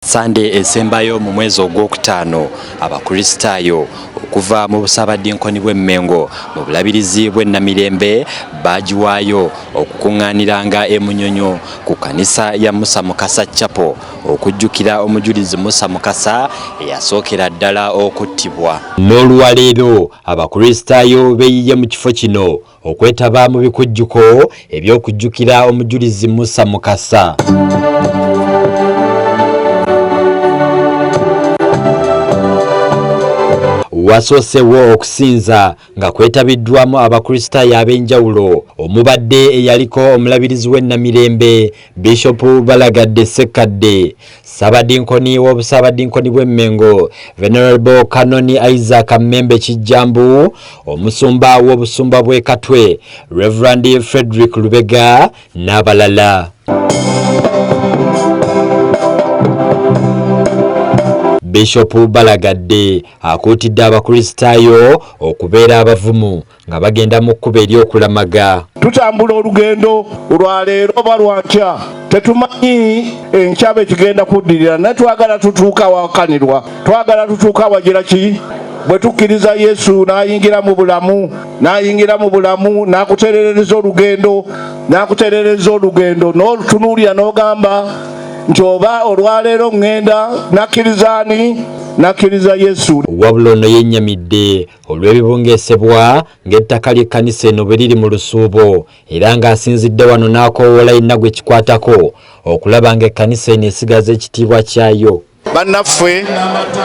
Sande esembayo mu mwezi ogwokutaano abakristaayo okuva mu busabadinkoni bw'Emmengo mu bulabirizi bw'Ennamirembe bagiwaayo okukungaaniranga e Munyonyo ku kanisa ya Musa Mukasa Chapel okujjukira omujurizi Musa Mukasa eyasookera ddala okuttibwa. N'olwaleero abakristaayo beeyiye mu kifo kino okwetaba mu bikujjuko eby'okujjukira omujurizi Musa Mukasa. Wasoosewo okusinza nga kwetabiddwamu abakristaayo ab'enjawulo omubadde eyaliko omulabirizi w'Ennamirembe Bishop Balagadde Ssekkadde, Ssaabadinkoni w'obusabadinkoni bw'Emmengo Venerable Canon Isaac Mmembe Kijjambu, omusumba w'obusumba bw'e Katwe Reverend Frederick Lubega n'abalala. Bishop Balagadde akuutidde abakristaayo okubeera abavumu nga bagenda mu kkubo ery'okulamaga. Tutambula olugendo olwaleero oba lwankya, tetumanyi enkyaba ekigenda kuddirira, naye twagala tutuuka awakanirwa, twagala tutuuka awagira ki bwe tukkiriza Yesu n'ayingira mu bulamu n'akutereereza olugendo n'olutunuulira n'ogamba nti oba olwaleero ngenda nakkiriza Yesu. Wabula ono yennyamidde olw'ebibungeesebwa ng'ettaka ly'ekkanisa eno bwe liri mu lusuubo era ng'asinzidde wano n'akoowoola yenna gwe kikwatako okulaba ng'ekkanisa eno esigaza ekitiibwa kyayo. Bannaffe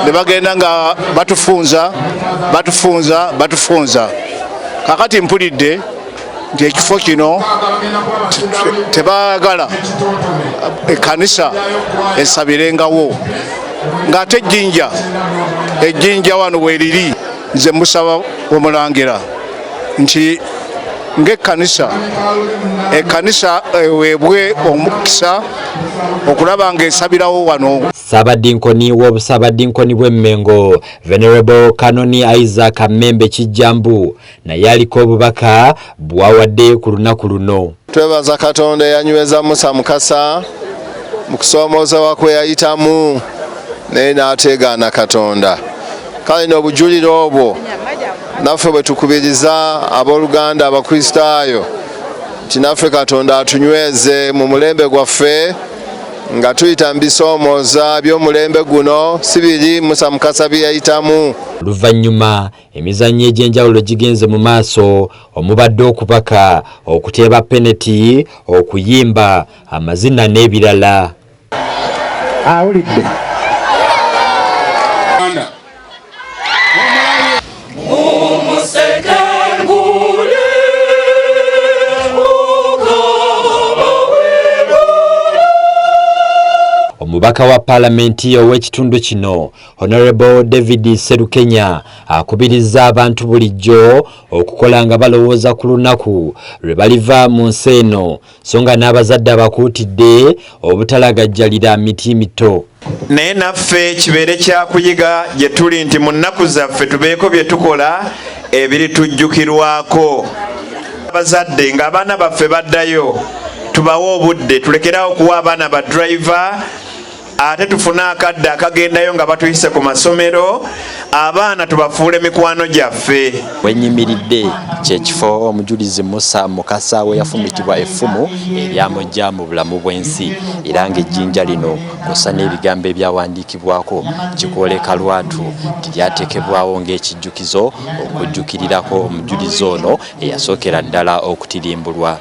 ne bagenda nga batufunza. Kakati mpulidde nti ekifo kino tebaagala ekkanisa esabirengawo ng'ate ejjinja wano weeriri. Nze musaba Omulangira nti ng'ekkanisa eweebwe omukisa okulaba ng'esabirawo wano. Ssaabadinkoni w'obusabadinkoni bw'Emmengo Venerable Canon Isaac Mmembe Kijjambu naye aliko obubaka bwawadde ku lunaku luno. Twebaza Katonda eyanyweza Musa Mukasa mu kusoomooza kwe yayitamu naye n'ateegaana Katonda. Kale n'obujulire obwo naffe bwe tukubiriza abooluganda abakristaayo nti naffe Katonda atunyweze mu mulembe gwaffe nga tuyita mu bisoomooza by'omulembe guno si biri Musa Mukasa bye yayitamu. Oluvannyuma emizannyo egy'enjawulo gigenze mu maaso omubadde okubaka, okuteeba peneti, okuyimba, amazina n'ebirala. Awulidde Omubaka wa Paalamenti ow'ekitundu kino Honorable David Serukenya akubiriza abantu bulijjo okukola nga balowooza ku lunaku lwe baliva mu nsi eno so nga n'abazadde abakuutidde obutalagajjalira miti mito. Naye naffe kibeere kyakuyiga gye tuli nti mu nnaku zaffe tubeeko bye tukola ebiritujjukirwako. Abazadde ng'abaana baffe baddayo tubawe obudde, tulekerawo okuwa abaana ba driver ate tufune akadde akagendayo nga batuyise ku masomero, abaana tubafuule mikwano gyaffe. Wenyimiridde kyekifo omujurizi Musa Mukasa we yafumitibwa effumu eryamujja mu bulamu bw'ensi era ng'ejjinja lino kw'ossa n'ebigambo ebyawandiikibwako kikwoleka lwatu nti lyateekebwawo ng'ekijjukizo okujjukirirako omujulizi ono eyasookera ddala okutirimbulwa.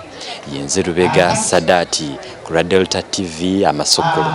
Yenze Lubega Sadaati ku Delta TV Amasokolo.